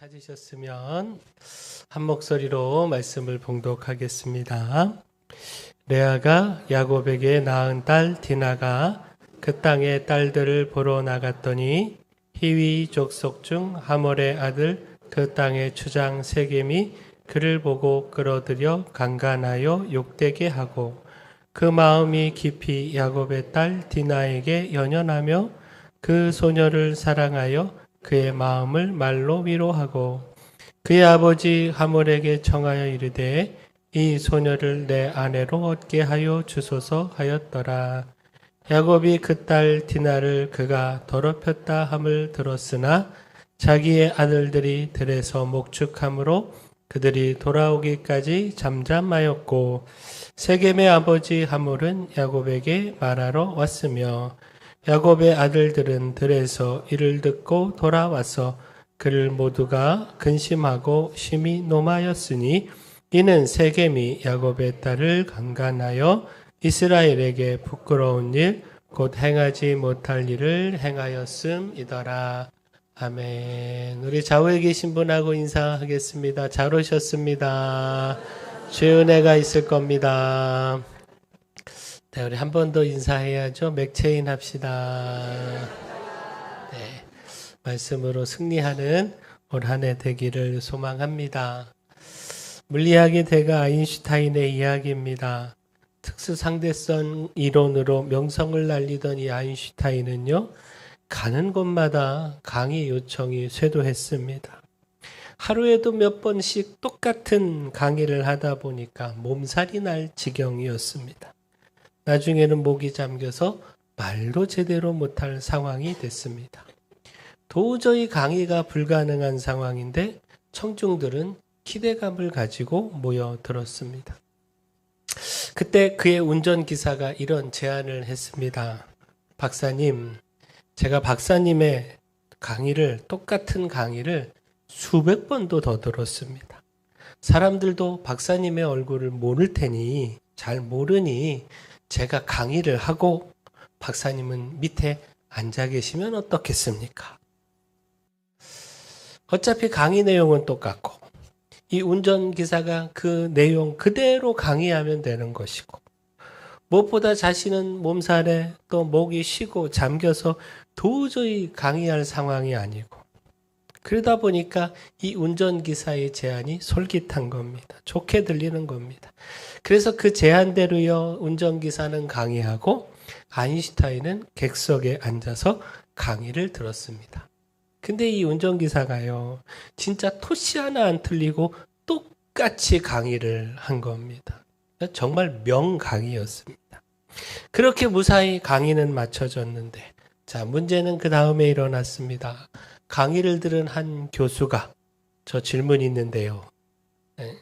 찾으셨으면 한 목소리로 말씀을 봉독하겠습니다. 레아가 야곱에게 낳은 딸 디나가 그 땅의 딸들을 보러 나갔더니 히위 족속 중 하몰의 아들 그 땅의 주장 세겜이 그를 보고 끌어들여 강간하여 욕되게 하고 그 마음이 깊이 야곱의 딸 디나에게 연연하며 그 소녀를 사랑하여 그의 마음을 말로 위로하고 그의 아버지 하몰에게 청하여 이르되 이 소녀를 내 아내로 얻게 하여 주소서 하였더라. 야곱이 그 딸 디나를 그가 더럽혔다 함을 들었으나 자기의 아들들이 들에서 목축함으로 그들이 돌아오기까지 잠잠하였고 세겜의 아버지 하몰은 야곱에게 말하러 왔으며 야곱의 아들들은 들에서 이를 듣고 돌아와서 그를 모두가 근심하고 심히 노마였으니 이는 세겜이 야곱의 딸을 강간하여 이스라엘에게 부끄러운 일 곧 행하지 못할 일을 행하였음이더라. 아멘. 우리 좌우에 계신 분하고 인사하겠습니다. 잘 오셨습니다. 주의 은혜가 있을 겁니다. 네, 우리 한 번 더 인사해야죠. 맥체인 합시다. 네, 말씀으로 승리하는 올 한 해 되기를 소망합니다. 물리학의 대가 아인슈타인의 이야기입니다. 특수상대성 이론으로 명성을 날리던 이 아인슈타인은요, 가는 곳마다 강의 요청이 쇄도했습니다. 하루에도 몇 번씩 똑같은 강의를 하다 보니까 몸살이 날 지경이었습니다. 나중에는 목이 잠겨서 말도 제대로 못할 상황이 됐습니다. 도저히 강의가 불가능한 상황인데 청중들은 기대감을 가지고 모여들었습니다. 그때 그의 운전기사가 이런 제안을 했습니다. 박사님, 제가 박사님의 똑같은 강의를 수백 번도 더 들었습니다. 사람들도 박사님의 얼굴을 모를 테니, 잘 모르니 제가 강의를 하고 박사님은 밑에 앉아 계시면 어떻겠습니까? 어차피 강의 내용은 똑같고 이 운전기사가 그 내용 그대로 강의하면 되는 것이고 무엇보다 자신은 몸살에 또 목이 쉬고 잠겨서 도저히 강의할 상황이 아니고 그러다 보니까 이 운전기사의 제안이 솔깃한 겁니다. 좋게 들리는 겁니다. 그래서 그 제안대로요 운전기사는 강의하고 아인슈타인은 객석에 앉아서 강의를 들었습니다. 근데 이 운전기사가요 진짜 토시 하나 안 틀리고 똑같이 강의를 한 겁니다. 정말 명강의였습니다. 그렇게 무사히 강의는 마쳐졌는데 자 문제는 그 다음에 일어났습니다. 강의를 들은 한 교수가 저 질문 있는데요. 네.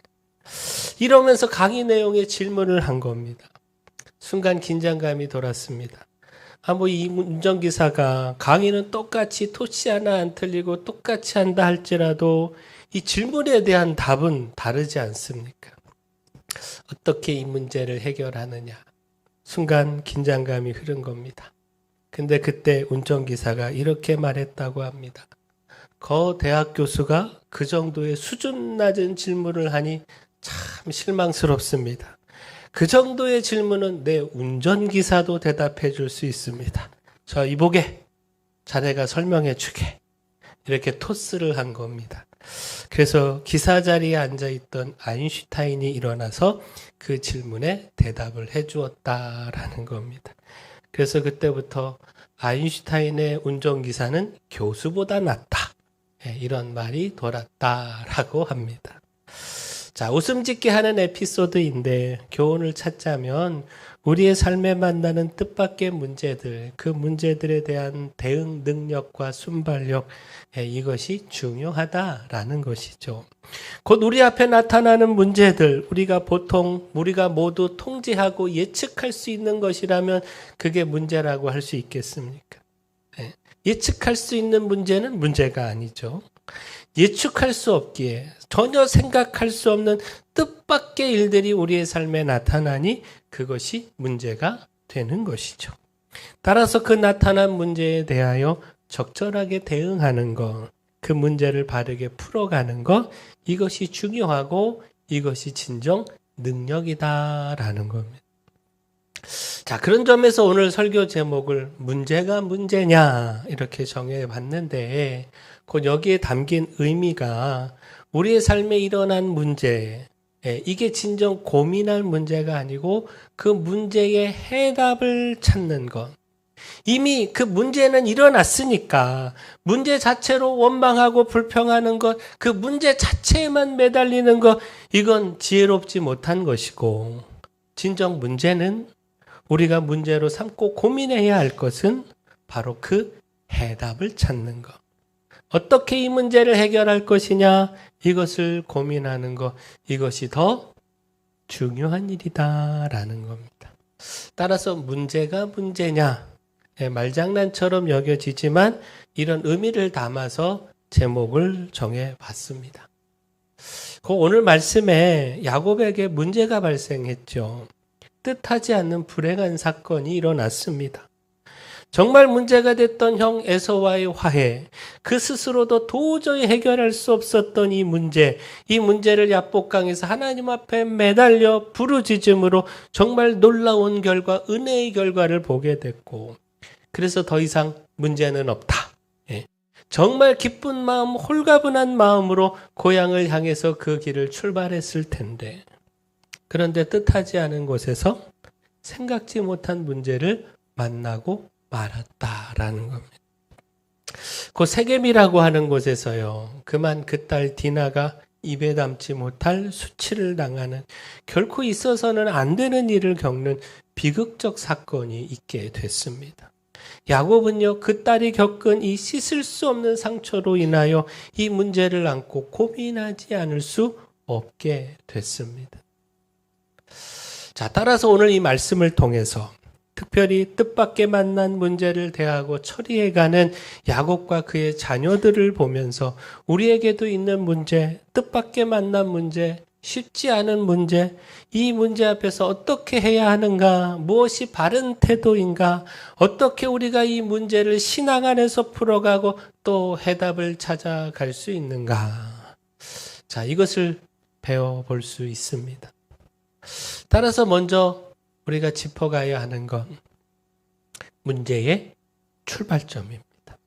이러면서 강의 내용에 질문을 한 겁니다. 순간 긴장감이 돌았습니다. 이 운전기사가 강의는 똑같이 토시 하나 안 틀리고 똑같이 한다 할지라도 이 질문에 대한 답은 다르지 않습니까? 어떻게 이 문제를 해결하느냐. 순간 긴장감이 흐른 겁니다. 근데 그때 운전기사가 이렇게 말했다고 합니다. 대학 교수가 그 정도의 수준 낮은 질문을 하니 참 실망스럽습니다. 그 정도의 질문은 내 운전기사도 대답해 줄 수 있습니다. 저 이보게 자네가 설명해 주게. 이렇게 토스를 한 겁니다. 그래서 기사 자리에 앉아있던 아인슈타인이 일어나서 그 질문에 대답을 해 주었다라는 겁니다. 그래서 그때부터 아인슈타인의 운전기사는 교수보다 낫다. 이런 말이 돌았다라고 합니다. 자, 웃음 짓게 하는 에피소드인데 교훈을 찾자면 우리의 삶에 만나는 뜻밖의 문제들, 그 문제들에 대한 대응 능력과 순발력, 이것이 중요하다라는 것이죠. 곧 우리 앞에 나타나는 문제들, 우리가 모두 통제하고 예측할 수 있는 것이라면 그게 문제라고 할 수 있겠습니까? 예측할 수 있는 문제는 문제가 아니죠. 예측할 수 없기에 전혀 생각할 수 없는 뜻밖의 일들이 우리의 삶에 나타나니 그것이 문제가 되는 것이죠. 따라서 그 나타난 문제에 대하여 적절하게 대응하는 것, 그 문제를 바르게 풀어가는 것, 이것이 중요하고 이것이 진정 능력이다라는 겁니다. 자, 그런 점에서 오늘 설교 제목을 문제가 문제냐 이렇게 정해봤는데 곧 여기에 담긴 의미가 우리의 삶에 일어난 문제, 이게 진정 고민할 문제가 아니고 그 문제의 해답을 찾는 것. 이미 그 문제는 일어났으니까 문제 자체로 원망하고 불평하는 것, 그 문제 자체에만 매달리는 것, 이건 지혜롭지 못한 것이고 진정 문제는 우리가 문제로 삼고 고민해야 할 것은 바로 그 해답을 찾는 것. 어떻게 이 문제를 해결할 것이냐, 이것을 고민하는 것, 이것이 더 중요한 일이다라는 겁니다. 따라서 문제가 문제냐, 말장난처럼 여겨지지만 이런 의미를 담아서 제목을 정해봤습니다. 오늘 말씀에 야곱에게 문제가 발생했죠. 뜻하지 않는 불행한 사건이 일어났습니다. 정말 문제가 됐던 형 에서와의 화해, 그 스스로도 도저히 해결할 수 없었던 이 문제를 야복강에서 하나님 앞에 매달려 부르짖음으로 정말 놀라운 결과, 은혜의 결과를 보게 됐고, 그래서 더 이상 문제는 없다. 정말 기쁜 마음, 홀가분한 마음으로 고향을 향해서 그 길을 출발했을 텐데, 그런데 뜻하지 않은 곳에서 생각지 못한 문제를 만나고 말았다라는 겁니다. 그 세겜이라고 하는 곳에서요, 그만 그 딸 디나가 입에 담지 못할 수치를 당하는, 결코 있어서는 안 되는 일을 겪는 비극적 사건이 있게 됐습니다. 야곱은요, 그 딸이 겪은 이 씻을 수 없는 상처로 인하여 이 문제를 안고 고민하지 않을 수 없게 됐습니다. 자, 따라서 오늘 이 말씀을 통해서 특별히 뜻밖의 만난 문제를 대하고 처리해가는 야곱과 그의 자녀들을 보면서 우리에게도 있는 문제, 뜻밖의 만난 문제, 쉽지 않은 문제, 이 문제 앞에서 어떻게 해야 하는가, 무엇이 바른 태도인가, 어떻게 우리가 이 문제를 신앙 안에서 풀어가고 또 해답을 찾아갈 수 있는가. 자, 이것을 배워볼 수 있습니다. 따라서 먼저 우리가 짚어가야 하는 건 문제의 출발점입니다.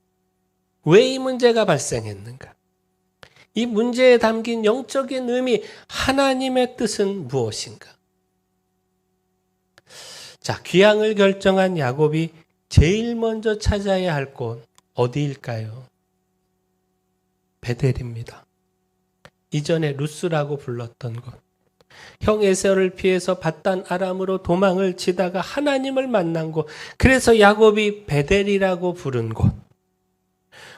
왜 이 문제가 발생했는가? 이 문제에 담긴 영적인 의미, 하나님의 뜻은 무엇인가? 자, 귀향을 결정한 야곱이 제일 먼저 찾아야 할 곳 어디일까요? 베델입니다. 이전에 루스라고 불렀던 곳. 형 에서를 피해서 밧단 아람으로 도망을 치다가 하나님을 만난 곳, 그래서 야곱이 베델이라고 부른 곳.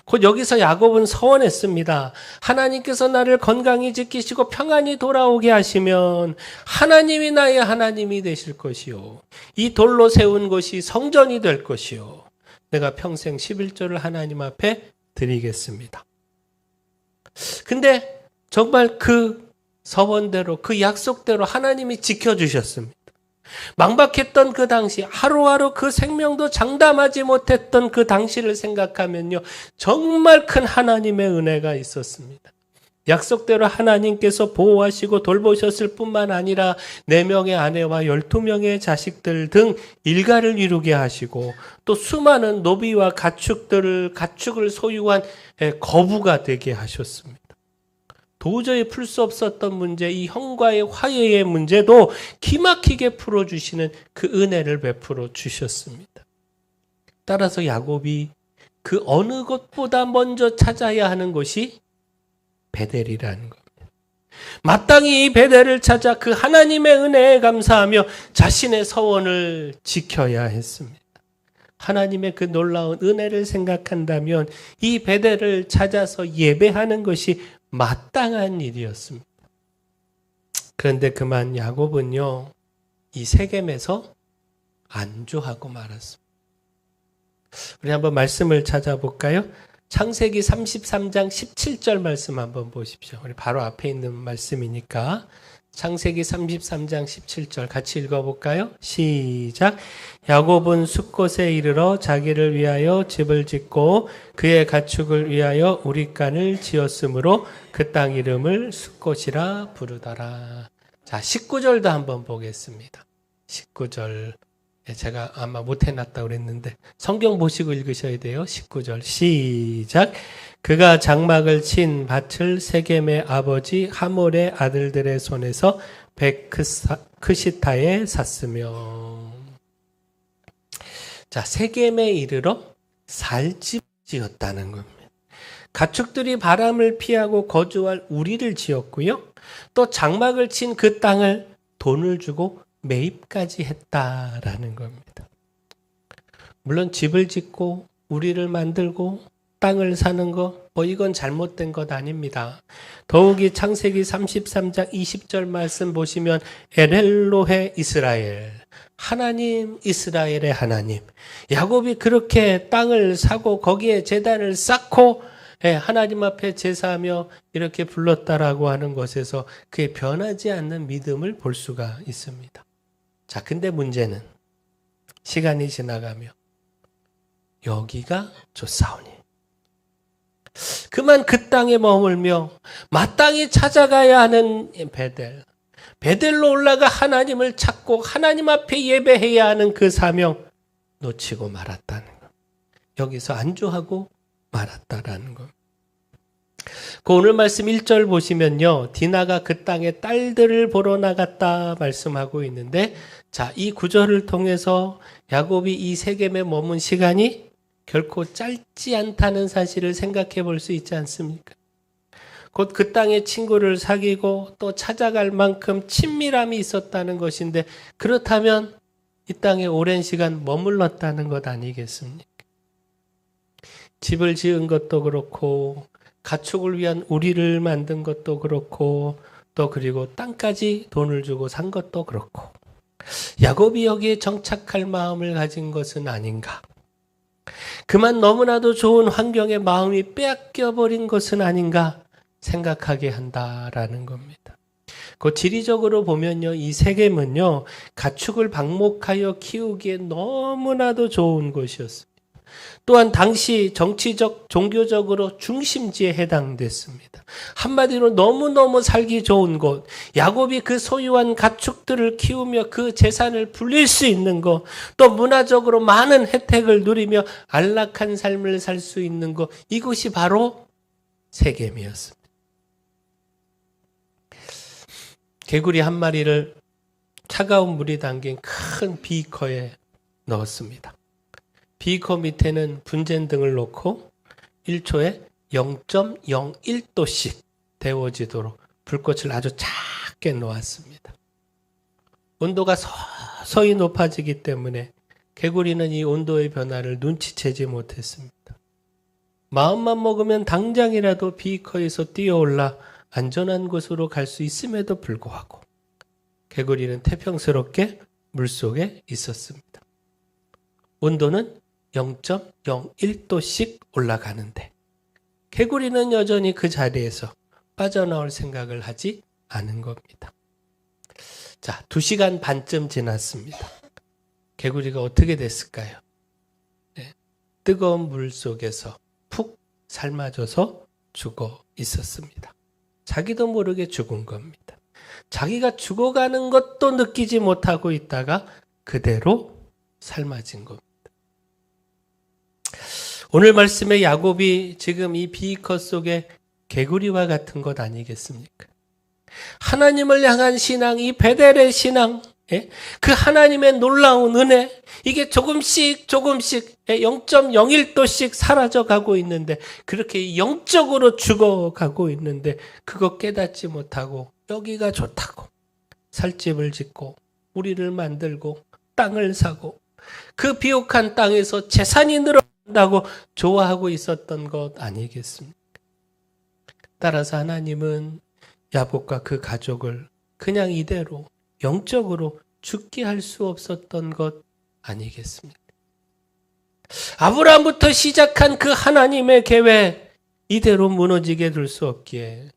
곧 여기서 야곱은 서원했습니다. 하나님께서 나를 건강히 지키시고 평안히 돌아오게 하시면 하나님이 나의 하나님이 되실 것이요, 이 돌로 세운 곳이 성전이 될 것이요, 내가 평생 11조를 하나님 앞에 드리겠습니다. 근데 정말 그 서원대로, 그 약속대로 하나님이 지켜주셨습니다. 망박했던 그 당시, 하루하루 그 생명도 장담하지 못했던 그 당시를 생각하면요, 정말 큰 하나님의 은혜가 있었습니다. 약속대로 하나님께서 보호하시고 돌보셨을 뿐만 아니라 4명의 아내와 12명의 자식들 등 일가를 이루게 하시고 또 수많은 노비와 가축을 소유한 거부가 되게 하셨습니다. 도저히 풀 수 없었던 문제, 이 형과의 화해의 문제도 기막히게 풀어주시는 그 은혜를 베풀어 주셨습니다. 따라서 야곱이 그 어느 것보다 먼저 찾아야 하는 것이 베델이라는 겁니다. 마땅히 이 베델을 찾아 그 하나님의 은혜에 감사하며 자신의 서원을 지켜야 했습니다. 하나님의 그 놀라운 은혜를 생각한다면 이 베델을 찾아서 예배하는 것이 마땅한 일이었습니다. 그런데 그만 야곱은요, 이 세겜에서 안주하고 말았습니다. 우리 한번 말씀을 찾아볼까요? 창세기 33장 17절 말씀 한번 보십시오. 우리 바로 앞에 있는 말씀이니까 창세기 33장 17절 같이 읽어볼까요? 시작. 야곱은 숫곳에 이르러 자기를 위하여 집을 짓고 그의 가축을 위하여 우릿간을 지었으므로 그 땅 이름을 숫곳이라 부르더라. 자, 19절도 한번 보겠습니다. 19절. 제가 아마 못 해놨다고 그랬는데 성경 보시고 읽으셔야 돼요. 19절 시작. 그가 장막을 친 밭을 세겜의 아버지 하몰의 아들들의 손에서 베크시타에 샀으며. 자, 세겜에 이르러 살집 지었다는 겁니다. 가축들이 바람을 피하고 거주할 우리를 지었고요. 또 장막을 친 그 땅을 돈을 주고 매입까지 했다라는 겁니다. 물론 집을 짓고 우리를 만들고 땅을 사는 거, 이건 잘못된 것 아닙니다. 더욱이 창세기 33장 20절 말씀 보시면 엘헬로헤 이스라엘, 하나님 이스라엘의 하나님. 야곱이 그렇게 땅을 사고 거기에 제단을 쌓고 하나님 앞에 제사하며 이렇게 불렀다라고 하는 것에서 그의 변하지 않는 믿음을 볼 수가 있습니다. 자, 근데 문제는 시간이 지나가며 여기가 좋사오니 그만 그 땅에 머물며 마땅히 찾아가야 하는 베델로 올라가 하나님을 찾고 하나님 앞에 예배해야 하는 그 사명 놓치고 말았다는 것. 여기서 안주하고 말았다라는 것. 그 오늘 말씀 1절 보시면요. 디나가 그 땅에 딸들을 보러 나갔다 말씀하고 있는데, 자, 이 구절을 통해서 야곱이 이 세겜에 머문 시간이 결코 짧지 않다는 사실을 생각해 볼 수 있지 않습니까? 곧 그 땅에 친구를 사귀고 또 찾아갈 만큼 친밀함이 있었다는 것인데, 그렇다면 이 땅에 오랜 시간 머물렀다는 것 아니겠습니까? 집을 지은 것도 그렇고 가축을 위한 우리를 만든 것도 그렇고 또 그리고 땅까지 돈을 주고 산 것도 그렇고 야곱이 여기에 정착할 마음을 가진 것은 아닌가? 그만 너무나도 좋은 환경에 마음이 빼앗겨버린 것은 아닌가 생각하게 한다라는 겁니다. 그 지리적으로 보면요, 이 세겜은요 가축을 방목하여 키우기에 너무나도 좋은 곳이었습니다. 또한 당시 정치적, 종교적으로 중심지에 해당됐습니다. 한마디로 너무너무 살기 좋은 곳, 야곱이 그 소유한 가축들을 키우며 그 재산을 불릴 수 있는 것, 또 문화적으로 많은 혜택을 누리며 안락한 삶을 살 수 있는 것, 이곳이 바로 세겜이었습니다. 개구리 한 마리를 차가운 물이 담긴 큰 비커에 넣었습니다. 비커 밑에는 분젠등을 놓고 1초에 0.01도씩 데워지도록 불꽃을 아주 작게 놓았습니다. 온도가 서서히 높아지기 때문에 개구리는 이 온도의 변화를 눈치채지 못했습니다. 마음만 먹으면 당장이라도 비커에서 뛰어올라 안전한 곳으로 갈 수 있음에도 불구하고 개구리는 태평스럽게 물속에 있었습니다. 온도는 0.01도씩 올라가는데 개구리는 여전히 그 자리에서 빠져나올 생각을 하지 않은 겁니다. 자, 2시간 반쯤 지났습니다. 개구리가 어떻게 됐을까요? 네, 뜨거운 물 속에서 푹 삶아져서 죽어 있었습니다. 자기도 모르게 죽은 겁니다. 자기가 죽어가는 것도 느끼지 못하고 있다가 그대로 삶아진 겁니다. 오늘 말씀의 야곱이 지금 이 비커 속에 개구리와 같은 것 아니겠습니까? 하나님을 향한 신앙, 이 베델의 신앙, 그 하나님의 놀라운 은혜, 이게 조금씩 0.01도씩 사라져가고 있는데, 그렇게 영적으로 죽어가고 있는데 그거 깨닫지 못하고 여기가 좋다고 살집을 짓고 우리를 만들고 땅을 사고 그 비옥한 땅에서 재산이 늘어난다고 좋아하고 있었던 것 아니겠습니까? 따라서 하나님은 야곱과 그 가족을 그냥 이대로 영적으로 죽게 할 수 없었던 것 아니겠습니까? 아브라함부터 시작한 그 하나님의 계획 이대로 무너지게 둘 수 없기에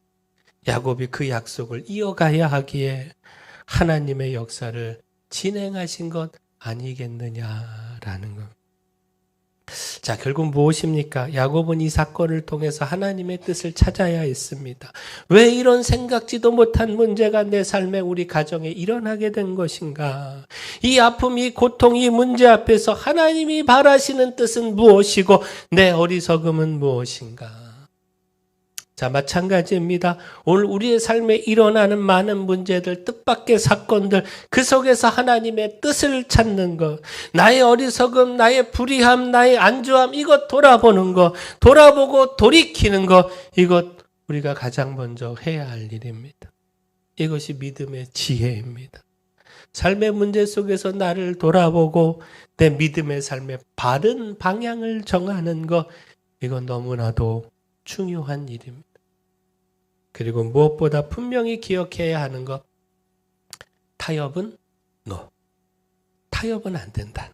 야곱이 그 약속을 이어가야 하기에 하나님의 역사를 진행하신 것 아니겠느냐라는 것. 자, 결국 무엇입니까? 야곱은 이 사건을 통해서 하나님의 뜻을 찾아야 했습니다. 왜 이런 생각지도 못한 문제가 내 삶에 우리 가정에 일어나게 된 것인가? 이 아픔, 이 고통, 이 문제 앞에서 하나님이 바라시는 뜻은 무엇이고 내 어리석음은 무엇인가? 자, 마찬가지입니다. 오늘 우리의 삶에 일어나는 많은 문제들, 뜻밖의 사건들, 그 속에서 하나님의 뜻을 찾는 것, 나의 어리석음, 나의 불의함, 나의 안주함, 이것 돌아보는 것, 돌아보고 돌이키는 것, 이것 우리가 가장 먼저 해야 할 일입니다. 이것이 믿음의 지혜입니다. 삶의 문제 속에서 나를 돌아보고 내 믿음의 삶의 바른 방향을 정하는 것, 이건 너무나도 중요한 일입니다. 그리고 무엇보다 분명히 기억해야 하는 것, 타협은 타협은 안 된다.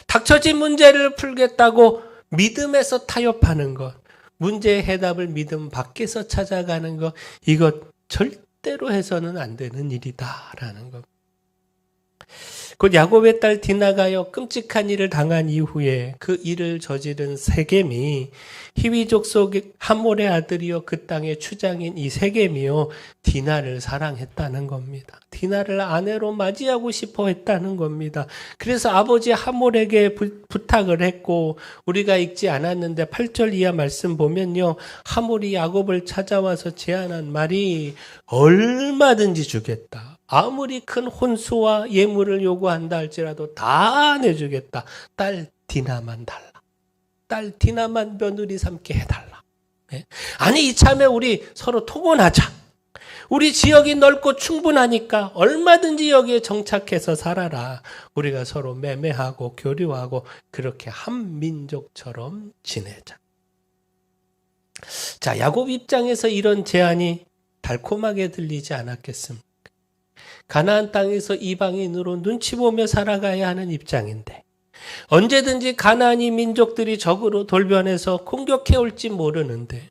닥쳐진 문제를 풀겠다고 믿음에서 타협하는 것, 문제의 해답을 믿음 밖에서 찾아가는 것, 이것 절대로 해서는 안 되는 일이다라는 것. 곧 야곱의 딸 디나가요 끔찍한 일을 당한 이후에 그 일을 저지른 세겜이 히위 족속 하몰의 아들이요 그 땅의 추장인 이 세겜이요 디나를 사랑했다는 겁니다. 디나를 아내로 맞이하고 싶어 했다는 겁니다. 그래서 아버지 하몰에게 부탁을 했고 우리가 읽지 않았는데 8절 이하 말씀 보면요. 하몰이 야곱을 찾아와서 제안한 말이 얼마든지 주겠다. 아무리 큰 혼수와 예물을 요구한다 할지라도 다 내주겠다. 딸 디나만 달라. 딸 디나만 며느리 삼게 해달라. 네? 아니 이참에 우리 서로 통혼하자. 우리 지역이 넓고 충분하니까 얼마든지 여기에 정착해서 살아라. 우리가 서로 매매하고 교류하고 그렇게 한 민족처럼 지내자. 자, 야곱 입장에서 이런 제안이 달콤하게 들리지 않았겠습니까? 가나안 땅에서 이방인으로 눈치 보며 살아가야 하는 입장인데 언제든지 가나안이 민족들이 적으로 돌변해서 공격해 올지 모르는데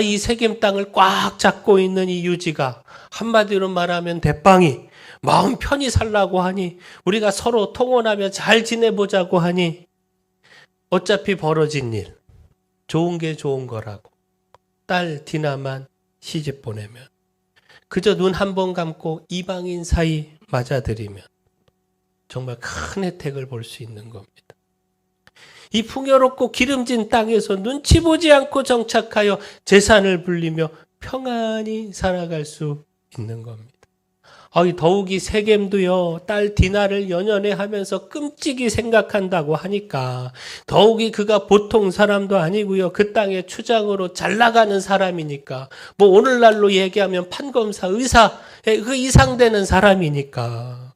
이 세겜 땅을 꽉 잡고 있는 이 유지가 한마디로 말하면 대빵이 마음 편히 살라고 하니 우리가 서로 통혼하며 잘 지내보자고 하니 어차피 벌어진 일 좋은 게 좋은 거라고 딸 디나만 시집 보내면 그저 눈 한 번 감고 이방인 사이 맞아들이면 정말 큰 혜택을 볼 수 있는 겁니다. 이 풍요롭고 기름진 땅에서 눈치 보지 않고 정착하여 재산을 불리며 평안히 살아갈 수 있는 겁니다. 더욱이 세겜도요, 딸 디나를 연연해 하면서 끔찍이 생각한다고 하니까 더욱이 그가 보통 사람도 아니고요. 그 땅의 추장으로 잘 나가는 사람이니까 뭐 오늘날로 얘기하면 판검사, 의사 그 이상 되는 사람이니까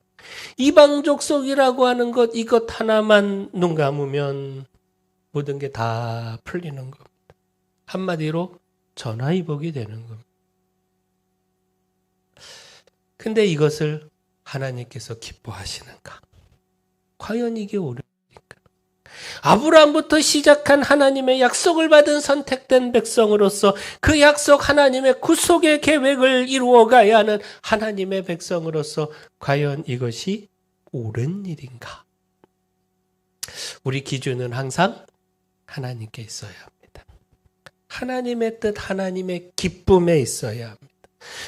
이방 족속이라고 하는 것 이것 하나만 눈 감으면 모든 게 다 풀리는 겁니다. 한마디로 전화위복이 되는 겁니다. 근데 이것을 하나님께서 기뻐하시는가? 과연 이게 옳은가? 아브라함부터 시작한 하나님의 약속을 받은 선택된 백성으로서 그 약속 하나님의 구속의 계획을 이루어가야 하는 하나님의 백성으로서 과연 이것이 옳은 일인가? 우리 기준은 항상 하나님께 있어야 합니다. 하나님의 뜻, 하나님의 기쁨에 있어야 합니다.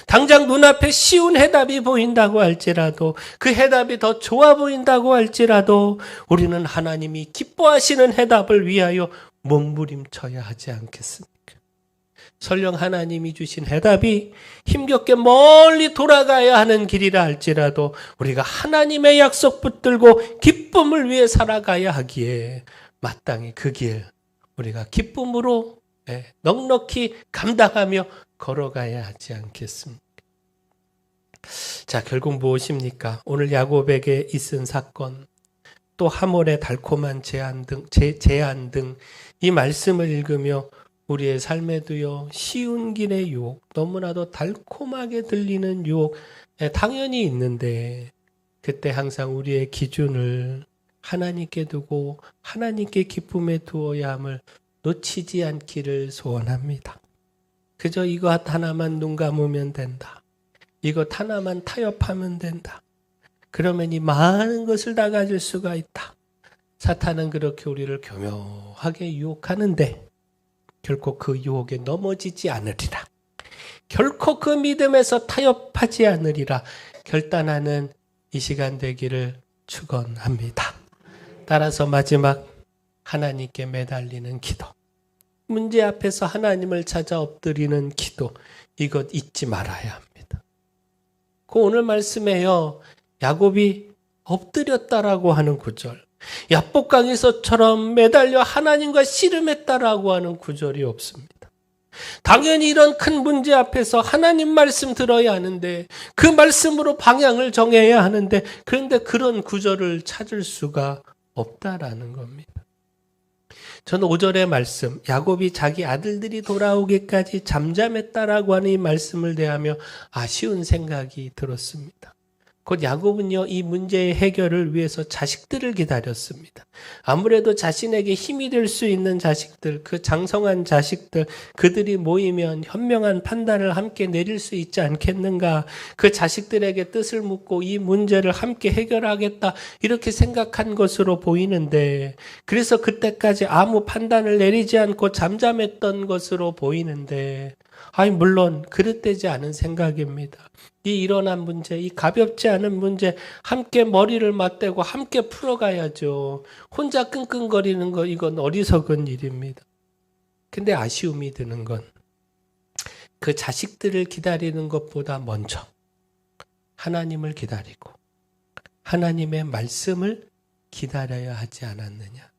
당장 눈앞에 쉬운 해답이 보인다고 할지라도 그 해답이 더 좋아 보인다고 할지라도 우리는 하나님이 기뻐하시는 해답을 위하여 몸부림쳐야 하지 않겠습니까? 설령 하나님이 주신 해답이 힘겹게 멀리 돌아가야 하는 길이라 할지라도 우리가 하나님의 약속 붙들고 기쁨을 위해 살아가야 하기에 마땅히 그 길 우리가 기쁨으로 넉넉히 감당하며 걸어가야 하지 않겠습니까? 자, 결국 무엇입니까? 오늘 야곱에게 있은 사건, 또 하몰의 달콤한 제안 등 이 말씀을 읽으며 우리의 삶에도요, 쉬운 길의 유혹, 너무나도 달콤하게 들리는 유혹, 당연히 있는데, 그때 항상 우리의 기준을 하나님께 두고 하나님께 기쁨에 두어야 함을 놓치지 않기를 소원합니다. 그저 이것 하나만 눈 감으면 된다. 이것 하나만 타협하면 된다. 그러면 이 많은 것을 다 가질 수가 있다. 사탄은 그렇게 우리를 교묘하게 유혹하는데 결코 그 유혹에 넘어지지 않으리라. 결코 그 믿음에서 타협하지 않으리라. 결단하는 이 시간 되기를 축원합니다. 따라서 마지막 하나님께 매달리는 기도. 문제 앞에서 하나님을 찾아 엎드리는 기도. 이것 잊지 말아야 합니다. 그 오늘 말씀에요. 야곱이 엎드렸다라고 하는 구절. 야복강에서처럼 매달려 하나님과 씨름했다라고 하는 구절이 없습니다. 당연히 이런 큰 문제 앞에서 하나님 말씀 들어야 하는데 그 말씀으로 방향을 정해야 하는데 그런데 그런 구절을 찾을 수가 없다라는 겁니다. 저는 5절의 말씀, 야곱이 자기 아들들이 돌아오기까지 잠잠했다라고 하는 이 말씀을 대하며 아쉬운 생각이 들었습니다. 곧 야곱은요, 이 문제의 해결을 위해서 자식들을 기다렸습니다. 아무래도 자신에게 힘이 될 수 있는 자식들, 그 장성한 자식들, 그들이 모이면 현명한 판단을 함께 내릴 수 있지 않겠는가. 그 자식들에게 뜻을 묻고 이 문제를 함께 해결하겠다. 이렇게 생각한 것으로 보이는데, 그래서 그때까지 아무 판단을 내리지 않고 잠잠했던 것으로 보이는데, 물론 그릇되지 않은 생각입니다. 이 일어난 문제, 이 가볍지 않은 문제 함께 머리를 맞대고 함께 풀어가야죠. 혼자 끙끙거리는 거 이건 어리석은 일입니다. 근데 아쉬움이 드는 건 그 자식들을 기다리는 것보다 먼저 하나님을 기다리고 하나님의 말씀을 기다려야 하지 않았느냐.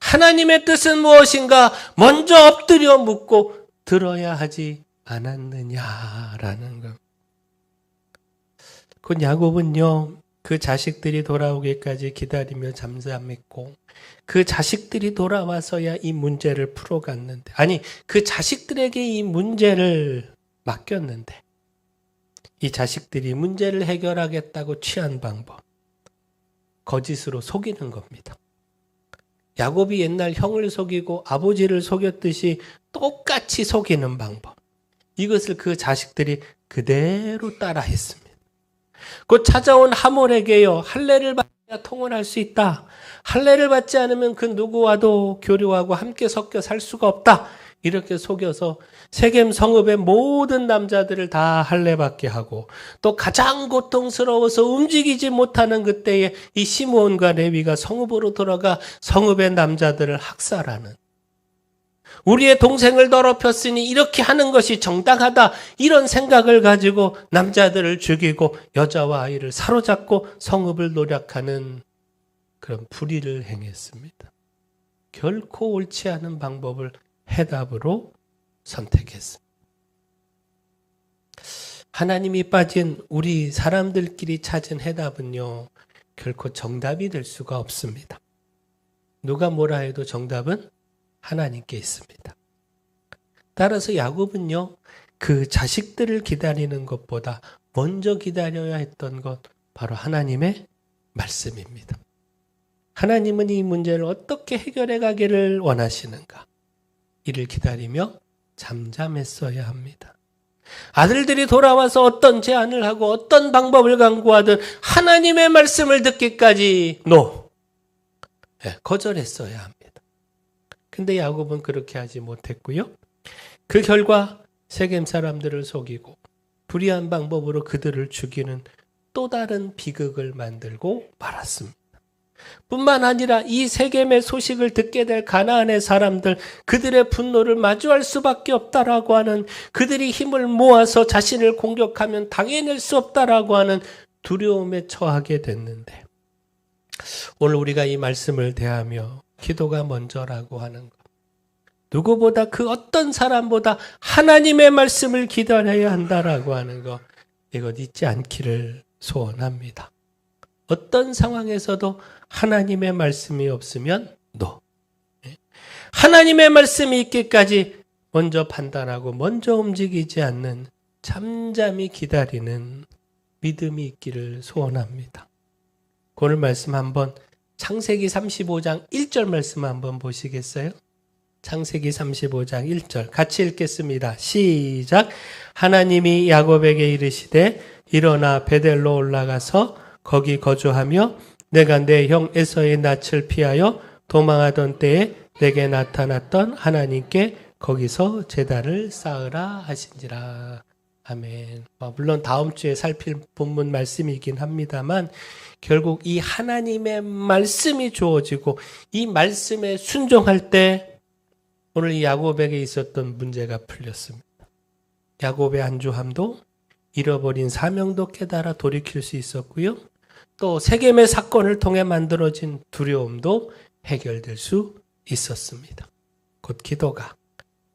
하나님의 뜻은 무엇인가 먼저 엎드려 묻고 들어야 하지 않았느냐라는 것. 그 야곱은요, 그 자식들이 돌아오기까지 기다리며 잠잠했고 그 자식들이 돌아와서야 이 문제를 풀어갔는데, 아니 그 자식들에게 이 문제를 맡겼는데 이 자식들이 문제를 해결하겠다고 취한 방법, 거짓으로 속이는 겁니다. 야곱이 옛날 형을 속이고 아버지를 속였듯이 똑같이 속이는 방법, 이것을 그 자식들이 그대로 따라했습니다. 곧 찾아온 하몰에게요, 할례를 받아야 통혼할 수 있다. 할례를 받지 않으면 그 누구와도 교류하고 함께 섞여 살 수가 없다. 이렇게 속여서 세겜 성읍의 모든 남자들을 다 할례받게 하고, 또 가장 고통스러워서 움직이지 못하는 그때에 이 시므온과 레위가 성읍으로 돌아가 성읍의 남자들을 학살하는, 우리의 동생을 더럽혔으니 이렇게 하는 것이 정당하다, 이런 생각을 가지고 남자들을 죽이고 여자와 아이를 사로잡고 성읍을 노략하는 그런 불의를 행했습니다. 결코 옳지 않은 방법을 해답으로 선택했습니다. 하나님이 빠진 우리 사람들끼리 찾은 해답은요, 결코 정답이 될 수가 없습니다. 누가 뭐라 해도 정답은 하나님께 있습니다. 따라서 야곱은요, 그 자식들을 기다리는 것보다 먼저 기다려야 했던 것, 바로 하나님의 말씀입니다. 하나님은 이 문제를 어떻게 해결해 가기를 원하시는가? 이를 기다리며 잠잠했어야 합니다. 아들들이 돌아와서 어떤 제안을 하고 어떤 방법을 강구하든 하나님의 말씀을 듣기까지 거절했어야 합니다. 근데 야곱은 그렇게 하지 못했고요. 그 결과 세겜 사람들을 속이고 불의한 방법으로 그들을 죽이는 또 다른 비극을 만들고 말았습니다. 뿐만 아니라 이 세겜의 소식을 듣게 될 가나안의 사람들, 그들의 분노를 마주할 수밖에 없다라고 하는, 그들이 힘을 모아서 자신을 공격하면 당해낼 수 없다라고 하는 두려움에 처하게 됐는데, 오늘 우리가 이 말씀을 대하며 기도가 먼저라고 하는 것, 누구보다 그 어떤 사람보다 하나님의 말씀을 기다려야 한다라고 하는 것, 이것 잊지 않기를 소원합니다. 어떤 상황에서도 하나님의 말씀이 없으면 하나님의 말씀이 있기까지 먼저 판단하고 먼저 움직이지 않는, 잠잠히 기다리는 믿음이 있기를 소원합니다. 오늘 말씀 한번, 창세기 35장 1절 말씀 한번 보시겠어요? 창세기 35장 1절 같이 읽겠습니다. 시작. 하나님이 야곱에게 이르시되 일어나 베델로 올라가서 거기 거주하며 내가 내 형 에서의 낯을 피하여 도망하던 때에 내게 나타났던 하나님께 거기서 제단을 쌓으라 하신지라. 아멘. 물론 다음 주에 살필 본문 말씀이긴 합니다만 결국 이 하나님의 말씀이 주어지고 이 말씀에 순종할 때 오늘 이 야곱에게 있었던 문제가 풀렸습니다. 야곱의 안주함도 잃어버린 사명도 깨달아 돌이킬 수 있었고요. 또 세겜의 사건을 통해 만들어진 두려움도 해결될 수 있었습니다. 곧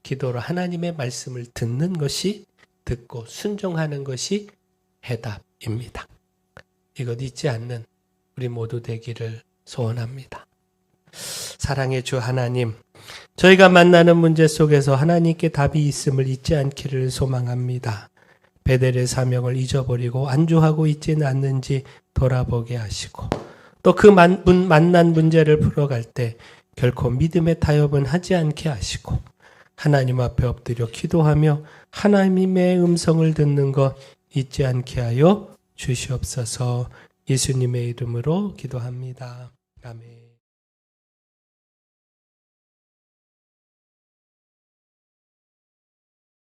기도로 하나님의 말씀을 듣는 것이 듣고 순종하는 것이 해답입니다. 이것 잊지 않는 우리 모두 되기를 소원합니다. 사랑의 주 하나님, 저희가 만나는 문제 속에서 하나님께 답이 있음을 잊지 않기를 소망합니다. 베델의 사명을 잊어버리고 안주하고 있지는 않는지 돌아보게 하시고 또 그 만난 문제를 풀어갈 때 결코 믿음의 타협은 하지 않게 하시고 하나님 앞에 엎드려 기도하며 하나님의 음성을 듣는 것 잊지 않게 하여 주시옵소서. 예수님의 이름으로 기도합니다. 아멘.